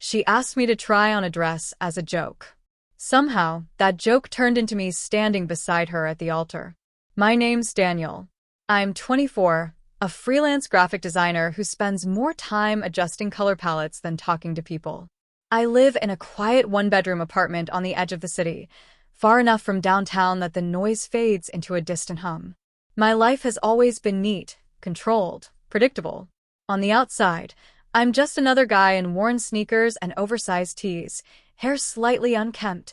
She asked me to try on a dress as a joke. Somehow, that joke turned into me standing beside her at the altar. My name's Daniel. I'm 24, a freelance graphic designer who spends more time adjusting color palettes than talking to people. I live in a quiet one-bedroom apartment on the edge of the city, far enough from downtown that the noise fades into a distant hum. My life has always been neat, controlled, predictable. On the outside, I'm just another guy in worn sneakers and oversized tees, hair slightly unkempt,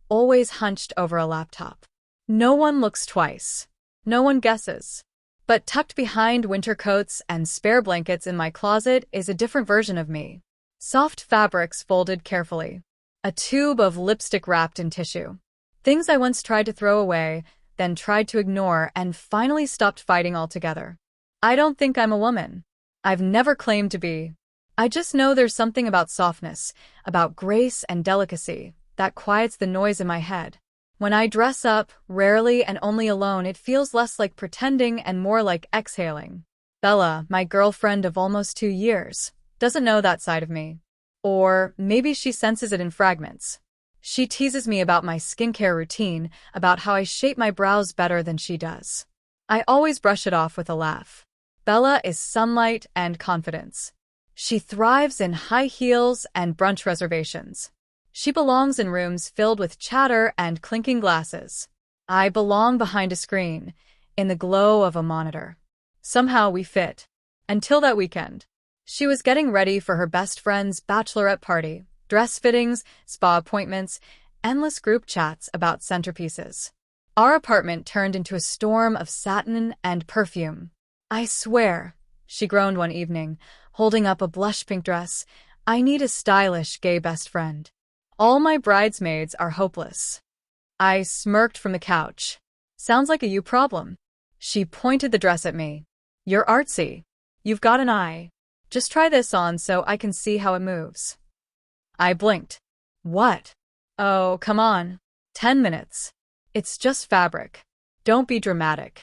always hunched over a laptop. No one looks twice. No one guesses. But tucked behind winter coats and spare blankets in my closet is a different version of me. Soft fabrics folded carefully. A tube of lipstick wrapped in tissue. Things I once tried to throw away, then tried to ignore, and finally stopped fighting altogether. I don't think I'm a woman. I've never claimed to be. I just know there's something about softness, about grace and delicacy, that quiets the noise in my head. When I dress up, rarely and only alone, it feels less like pretending and more like exhaling. Bella, my girlfriend of almost 2 years, doesn't know that side of me. Or maybe she senses it in fragments. She teases me about my skincare routine, about how I shape my brows better than she does. I always brush it off with a laugh. Bella is sunlight and confidence. She thrives in high heels and brunch reservations. She belongs in rooms filled with chatter and clinking glasses. I belong behind a screen, in the glow of a monitor. Somehow we fit. Until that weekend. She was getting ready for her best friend's bachelorette party, dress fittings, spa appointments, endless group chats about centerpieces. Our apartment turned into a storm of satin and perfume. I swear, she groaned one evening, holding up a blush pink dress, I need a stylish gay best friend. All my bridesmaids are hopeless. I smirked from the couch. Sounds like a you problem. She pointed the dress at me. You're artsy. You've got an eye. Just try this on so I can see how it moves. I blinked. What? Oh, come on. 10 minutes. It's just fabric. Don't be dramatic.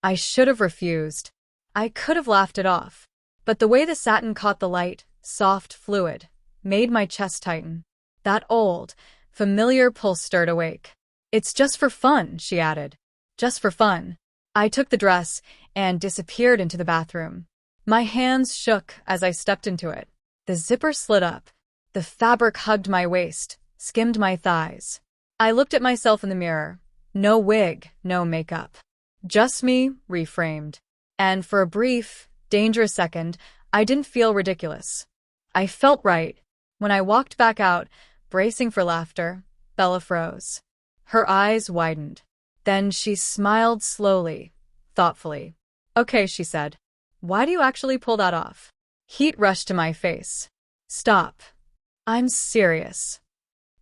I should have refused. I could have laughed it off. But the way the satin caught the light, soft, fluid, made my chest tighten. That old, familiar pulse stirred awake. It's just for fun, she added. Just for fun. I took the dress and disappeared into the bathroom. My hands shook as I stepped into it. The zipper slid up. The fabric hugged my waist, skimmed my thighs. I looked at myself in the mirror. No wig, no makeup. Just me, reframed. And for a brief, dangerous second, I didn't feel ridiculous. I felt right. When I walked back out, bracing for laughter, Bella froze. Her eyes widened. Then she smiled slowly, thoughtfully. Okay, she said. Why do you actually pull that off? Heat rushed to my face. Stop. I'm serious.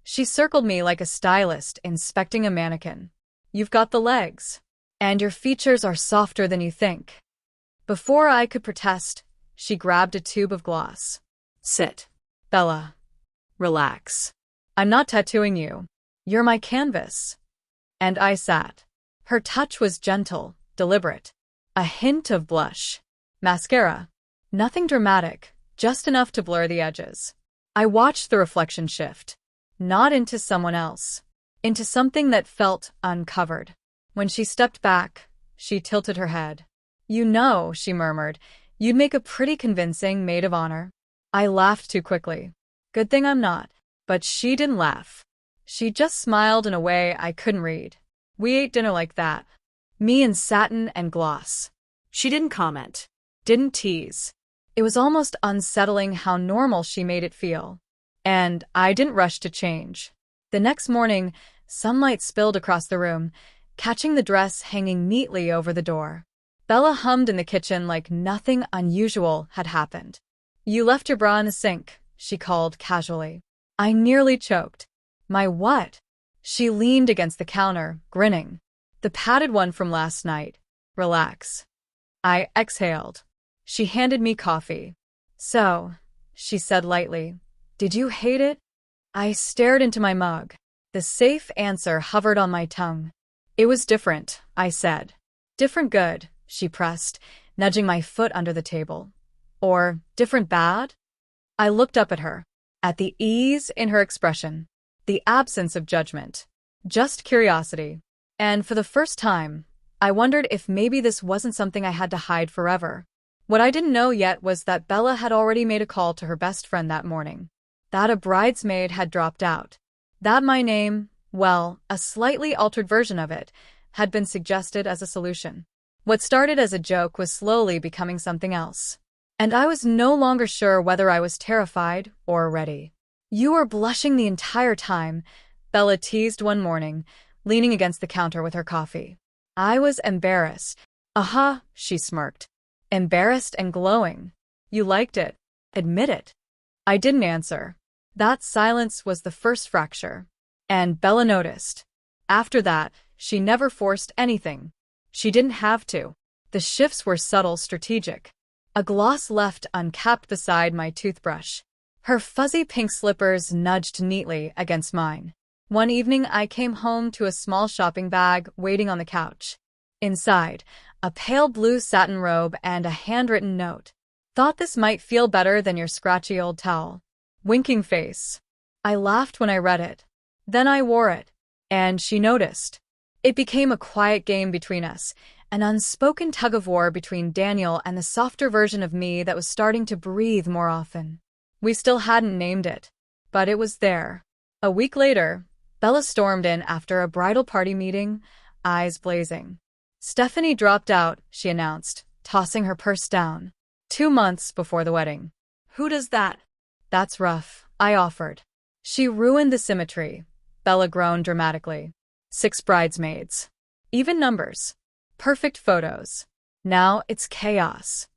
She circled me like a stylist inspecting a mannequin. You've got the legs. And your features are softer than you think. Before I could protest, she grabbed a tube of gloss. Sit. Bella. Relax. I'm not tattooing you. You're my canvas. And I sat. Her touch was gentle, deliberate. A hint of blush. Mascara. Nothing dramatic, just enough to blur the edges. I watched the reflection shift. Not into someone else. Into something that felt uncovered. When she stepped back, she tilted her head. You know, she murmured, you'd make a pretty convincing maid of honor. I laughed too quickly. Good thing I'm not. But she didn't laugh. She just smiled in a way I couldn't read. We ate dinner like that. Me in satin and gloss. She didn't comment. Didn't tease. It was almost unsettling how normal she made it feel. And I didn't rush to change. The next morning, sunlight spilled across the room, catching the dress hanging neatly over the door. Bella hummed in the kitchen like nothing unusual had happened. You left your bra in the sink, she called casually. I nearly choked. My what? She leaned against the counter, grinning. The padded one from last night. Relax. I exhaled. She handed me coffee. So, she said lightly, did you hate it? I stared into my mug. The safe answer hovered on my tongue. It was different, I said. Different good, she pressed, nudging my foot under the table. Or different bad? I looked up at her. at the ease in her expression, the absence of judgment, just curiosity. And for the first time, I wondered if maybe this wasn't something I had to hide forever. What I didn't know yet was that Bella had already made a call to her best friend that morning, that a bridesmaid had dropped out, that my name, well, a slightly altered version of it, had been suggested as a solution. What started as a joke was slowly becoming something else. And I was no longer sure whether I was terrified or ready. "You were blushing the entire time," Bella teased one morning, leaning against the counter with her coffee. I was embarrassed. "Uh-huh," she smirked. "Embarrassed and glowing. You liked it. Admit it." I didn't answer. That silence was the first fracture. And Bella noticed. After that, she never forced anything. She didn't have to. The shifts were subtle, strategic. A gloss left uncapped beside my toothbrush. Her fuzzy pink slippers nudged neatly against mine. One evening I came home to a small shopping bag waiting on the couch. Inside, a pale blue satin robe and a handwritten note. "Thought this might feel better than your scratchy old towel." Winking face. I laughed when I read it. Then I wore it. And she noticed. It became a quiet game between us, an unspoken tug-of-war between Daniel and the softer version of me that was starting to breathe more often. We still hadn't named it, but it was there. A week later, Bella stormed in after a bridal party meeting, eyes blazing. "Stephanie dropped out," she announced, tossing her purse down. 2 months before the wedding. "Who does that?" "That's rough," I offered. "She ruined the symmetry," Bella groaned dramatically. 6 bridesmaids. Even numbers. Perfect photos. Now it's chaos.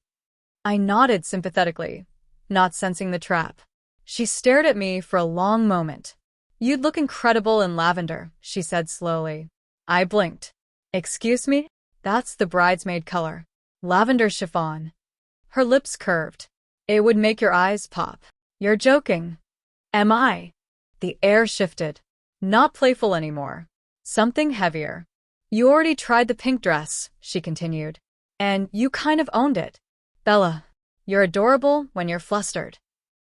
I nodded sympathetically, not sensing the trap. She stared at me for a long moment. "You'd look incredible in lavender," she said slowly. I blinked. "Excuse me?" "That's the bridesmaid color. Lavender chiffon." Her lips curved. "It would make your eyes pop." "You're joking." "Am I?" The air shifted. Not playful anymore. Something heavier. "You already tried the pink dress," she continued. "And you kind of owned it." "Bella, you're adorable when you're flustered."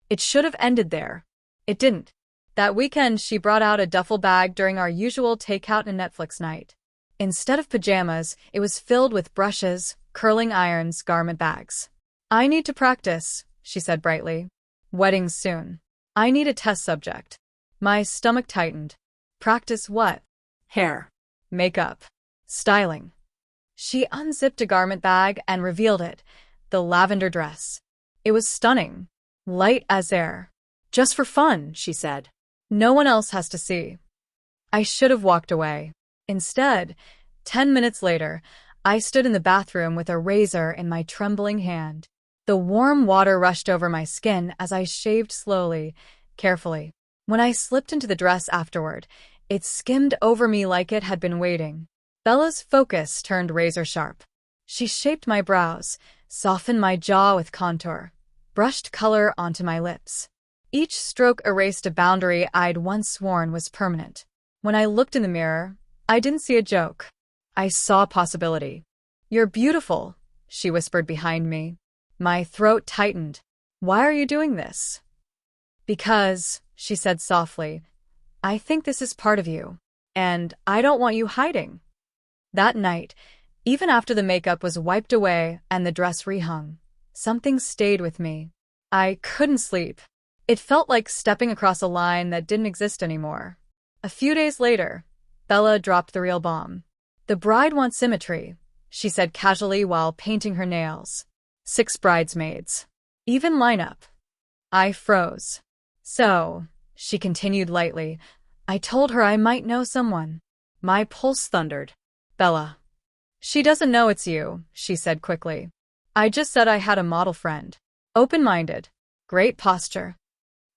It should have ended there. It didn't. That weekend, she brought out a duffel bag during our usual takeout and Netflix night. Instead of pajamas, it was filled with brushes, curling irons, garment bags. "I need to practice," she said brightly. "Weddings soon. I need a test subject." My stomach tightened. "Practice what?" "Hair. Makeup. Styling." She unzipped a garment bag and revealed it, the lavender dress. It was stunning. Light as air. "Just for fun," she said. "No one else has to see." I should have walked away. Instead, 10 minutes later, I stood in the bathroom with a razor in my trembling hand. The warm water rushed over my skin as I shaved slowly, carefully. When I slipped into the dress afterward, it skimmed over me like it had been waiting. Bella's focus turned razor-sharp. She shaped my brows, softened my jaw with contour, brushed color onto my lips. Each stroke erased a boundary I'd once sworn was permanent. When I looked in the mirror, I didn't see a joke. I saw possibility. "You're beautiful," she whispered behind me. My throat tightened. "Why are you doing this?" "Because," she said softly, "I think this is part of you. And I don't want you hiding." That night, even after the makeup was wiped away and the dress rehung, something stayed with me. I couldn't sleep. It felt like stepping across a line that didn't exist anymore. A few days later, Bella dropped the real bomb. "The bride wants symmetry," she said casually while painting her nails. 6 bridesmaids. Even lineup. I froze. "So," she continued lightly, "I told her I might know someone." My pulse thundered. "Bella." "She doesn't know it's you," she said quickly. "I just said I had a model friend. Open-minded. Great posture."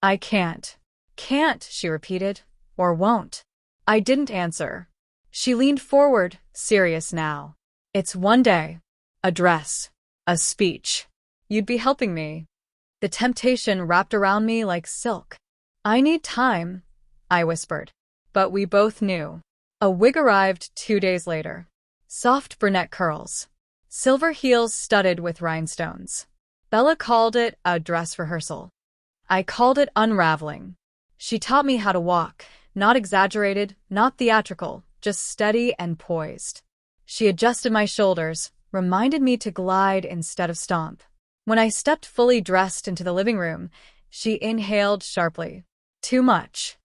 "I can't." "Can't," she repeated. "Or won't." I didn't answer. She leaned forward, serious now. "It's one day. A dress. A speech. You'd be helping me." The temptation wrapped around me like silk. "I need time," I whispered. But we both knew. A wig arrived 2 days later. Soft brunette curls. Silver heels studded with rhinestones. Bella called it a dress rehearsal. I called it unraveling. She taught me how to walk, not exaggerated, not theatrical, just steady and poised. She adjusted my shoulders, reminded me to glide instead of stomp. When I stepped fully dressed into the living room, she inhaled sharply. Too much.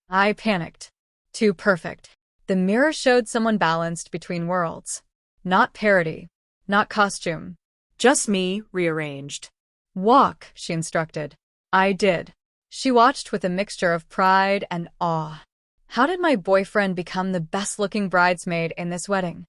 I panicked. Too perfect. The mirror showed someone balanced between worlds. Not parody. Not costume. Just me, rearranged. Walk, she instructed. I did. She watched with a mixture of pride and awe. How did my boyfriend become the best-looking bridesmaid in this wedding?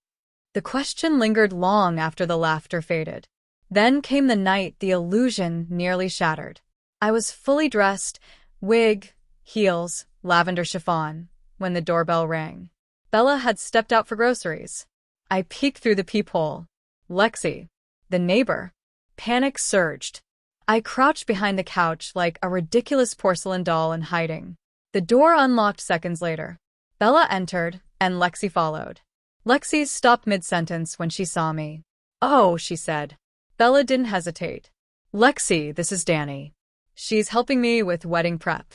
The question lingered long after the laughter faded. Then came the night the illusion nearly shattered. I was fully dressed, wig, heels, lavender chiffon, when the doorbell rang. Bella had stepped out for groceries. I peeked through the peephole. Lexi, the neighbor. Panic surged. I crouched behind the couch like a ridiculous porcelain doll in hiding. The door unlocked seconds later. Bella entered, and Lexi followed. Lexi stopped mid-sentence when she saw me. "Oh," she said. Bella didn't hesitate. "Lexi, this is Danny. She's helping me with wedding prep."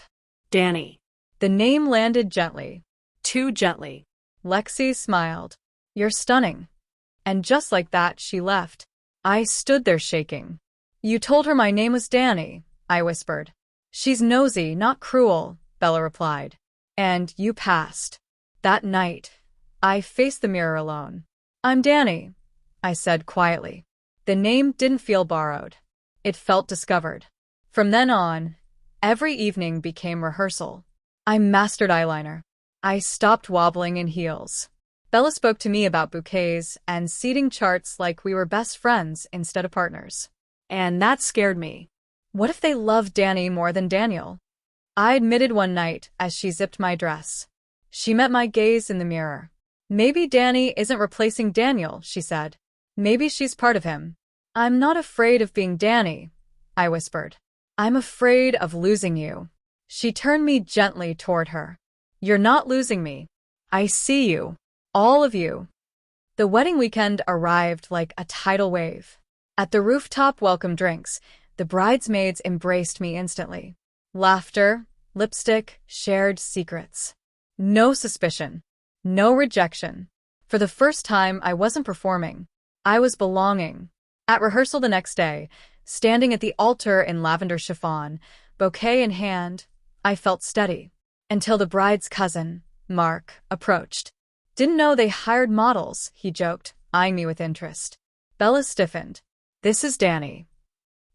Danny. The name landed gently. Too gently. Lexi smiled. "You're stunning." And just like that, she left. I stood there shaking. "You told her my name was Danny," I whispered. "She's nosy, not cruel," Bella replied. "And you passed." That night, I faced the mirror alone. "I'm Danny," I said quietly. The name didn't feel borrowed. It felt discovered. From then on, every evening became rehearsal. I mastered eyeliner. I stopped wobbling in heels. Bella spoke to me about bouquets and seating charts like we were best friends instead of partners. And that scared me. What if they loved Danny more than Daniel? I admitted one night as she zipped my dress. She met my gaze in the mirror. "Maybe Danny isn't replacing Daniel," she said. "Maybe she's part of him." "I'm not afraid of being Danny," I whispered. "I'm afraid of losing you." She turned me gently toward her. "You're not losing me. I see you. All of you." The wedding weekend arrived like a tidal wave. At the rooftop welcome drinks, the bridesmaids embraced me instantly. Laughter, lipstick, shared secrets. No suspicion. No rejection. For the first time, I wasn't performing. I was belonging. At rehearsal the next day, standing at the altar in lavender chiffon, bouquet in hand, I felt steady. Until the bride's cousin, Mark, approached. "Didn't know they hired models," he joked, eyeing me with interest. Bella stiffened. "This is Danny."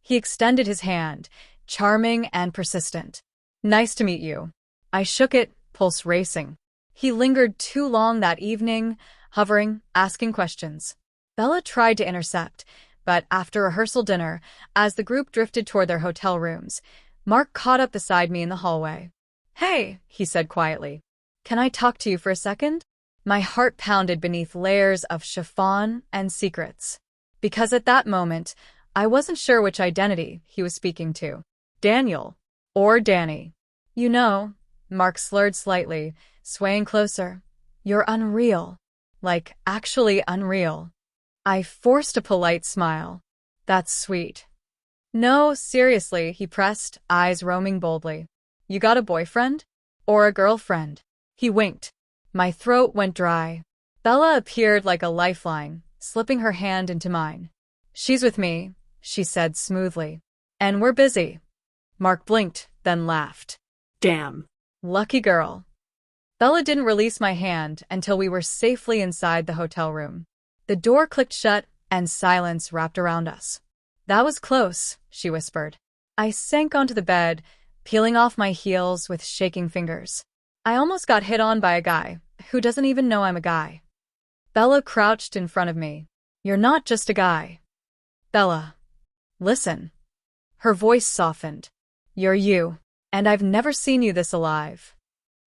He extended his hand, charming and persistent. "Nice to meet you." I shook it, pulse racing. He lingered too long that evening, hovering, asking questions. Bella tried to intercept, but after rehearsal dinner, as the group drifted toward their hotel rooms, Mark caught up beside me in the hallway. "Hey," he said quietly. "Can I talk to you for a second?" My heart pounded beneath layers of chiffon and secrets. Because at that moment, I wasn't sure which identity he was speaking to. Daniel or Danny. "You know," Mark slurred slightly, swaying closer. "You're unreal. Like, actually unreal." I forced a polite smile. "That's sweet." "No, seriously," he pressed, eyes roaming boldly. "You got a boyfriend? Or a girlfriend?" He winked. My throat went dry. Bella appeared like a lifeline, slipping her hand into mine. "She's with me," she said smoothly. "And we're busy." Mark blinked, then laughed. Damn. Lucky girl. Bella didn't release my hand until we were safely inside the hotel room. The door clicked shut, and silence wrapped around us. "That was close," she whispered. I sank onto the bed, peeling off my heels with shaking fingers. I almost got hit on by a guy who doesn't even know I'm a guy. Bella crouched in front of me. "You're not just a guy." "Bella, listen." Her voice softened. "You're you, and I've never seen you this alive."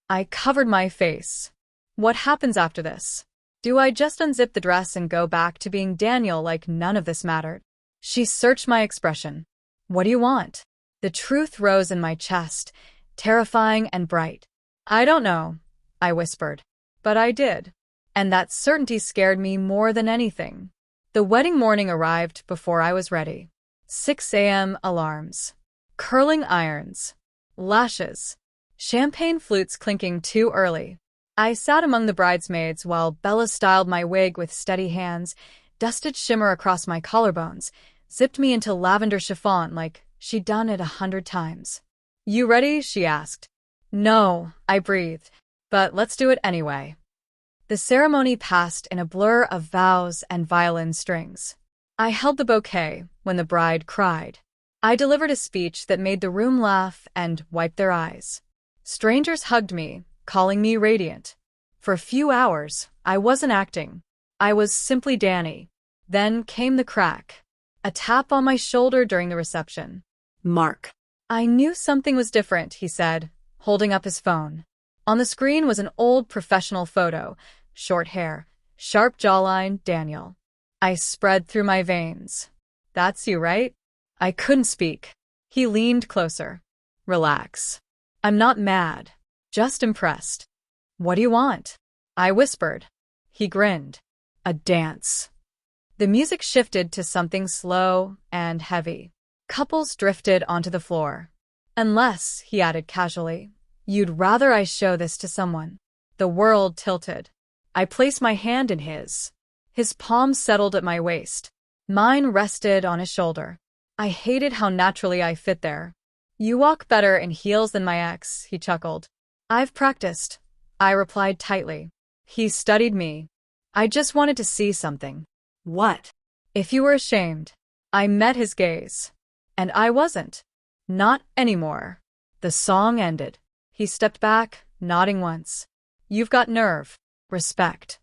I covered my face. What happens after this? Do I just unzip the dress and go back to being Daniel like none of this mattered? She searched my expression. "What do you want?" The truth rose in my chest, terrifying and bright. "I don't know," I whispered. But I did. And that certainty scared me more than anything. The wedding morning arrived before I was ready. 6 a.m. alarms. curling irons, lashes, champagne flutes clinking too early. I sat among the bridesmaids while Bella styled my wig with steady hands, dusted shimmer across my collarbones, zipped me into lavender chiffon like she'd done it 100 times. "You ready?" she asked. "No," I breathed, "but let's do it anyway." The ceremony passed in a blur of vows and violin strings. I held the bouquet when the bride cried. I delivered a speech that made the room laugh and wipe their eyes. Strangers hugged me, calling me radiant. For a few hours, I wasn't acting. I was simply Danny. Then came the crack. A tap on my shoulder during the reception. Mark. I knew something was different, he said, holding up his phone. On the screen was an old professional photo. Short hair, sharp jawline, Daniel. I spread through my veins. "That's you, right?" I couldn't speak. He leaned closer. "Relax. I'm not mad, just impressed." "What do you want?" I whispered. He grinned. "A dance." The music shifted to something slow and heavy. Couples drifted onto the floor. "Unless," he added casually, "you'd rather I show this to someone." The world tilted. I placed my hand in his. His palm settled at my waist. Mine rested on his shoulder. I hated how naturally I fit there. "You walk better in heels than my ex," he chuckled. "I've practiced," I replied tightly. He studied me. "I just wanted to see something." What? "If you were ashamed." I met his gaze. And I wasn't. Not anymore. The song ended. He stepped back, nodding once. "You've got nerve. Respect."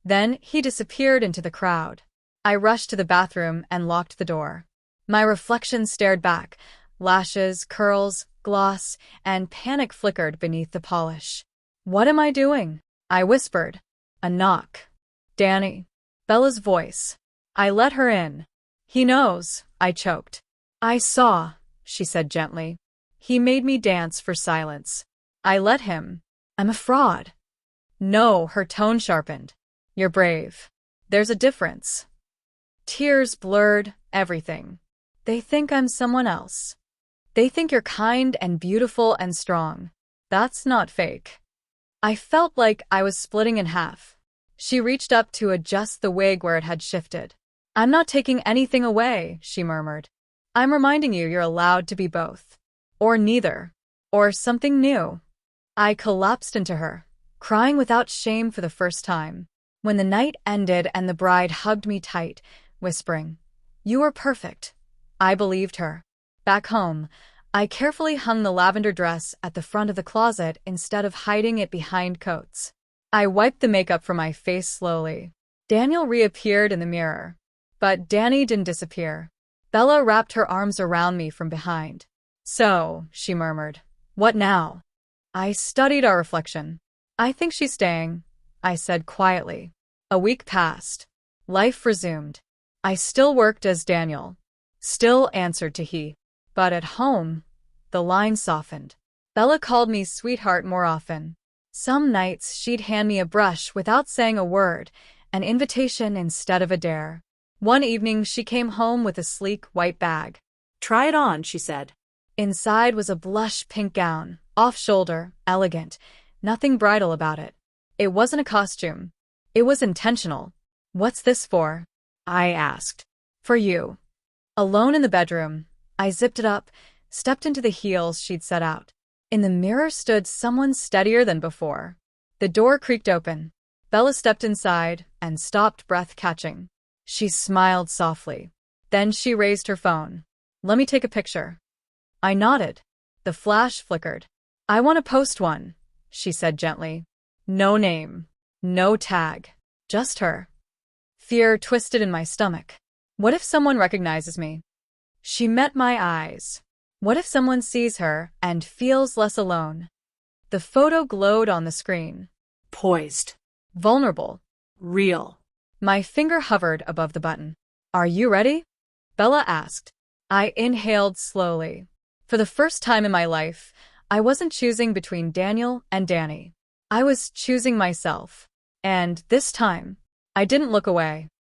Then he disappeared into the crowd. I rushed to the bathroom and locked the door. My reflection stared back. Lashes, curls, gloss, and panic flickered beneath the polish. "What am I doing?" I whispered. A knock. "Danny." Bella's voice. I let her in. "He knows," I choked. "I saw," she said gently. "He made me dance for silence. I let him. I'm a fraud." "No," her tone sharpened. "You're brave. There's a difference." Tears blurred everything. "They think I'm someone else. They think you're kind and beautiful and strong. That's not fake." I felt like I was splitting in half. She reached up to adjust the wig where it had shifted. "I'm not taking anything away," she murmured. "I'm reminding you you're allowed to be both. Or neither. Or something new." I collapsed into her, crying without shame for the first time. When the night ended and the bride hugged me tight, whispering, "You were perfect," I believed her. Back home, I carefully hung the lavender dress at the front of the closet instead of hiding it behind coats. I wiped the makeup from my face slowly. Daniel reappeared in the mirror. But Danny didn't disappear. Bella wrapped her arms around me from behind. "So," she murmured, "what now?" I studied our reflection. "I think she's staying," I said quietly. A week passed. Life resumed. I still worked as Daniel. Still answered to he. But at home, the line softened. Bella called me sweetheart more often. Some nights she'd hand me a brush without saying a word, an invitation instead of a dare. One evening she came home with a sleek white bag. "Try it on," she said. Inside was a blush pink gown, off-shoulder, elegant, nothing bridal about it. It wasn't a costume. It was intentional. "What's this for?" I asked. "For you." Alone in the bedroom, I zipped it up, stepped into the heels she'd set out. In the mirror stood someone steadier than before. The door creaked open. Bella stepped inside and stopped, breath catching. She smiled softly. Then she raised her phone. "Let me take a picture." I nodded. The flash flickered. "I want to post one," she said gently. "No name. No tag. Just her." Fear twisted in my stomach. What if someone recognizes me? She met my eyes. What if someone sees her and feels less alone? The photo glowed on the screen. Poised. Vulnerable. Real. My finger hovered above the button. "Are you ready?" Bella asked. I inhaled slowly. For the first time in my life, I wasn't choosing between Daniel and Danny. I was choosing myself. And this time, I didn't look away.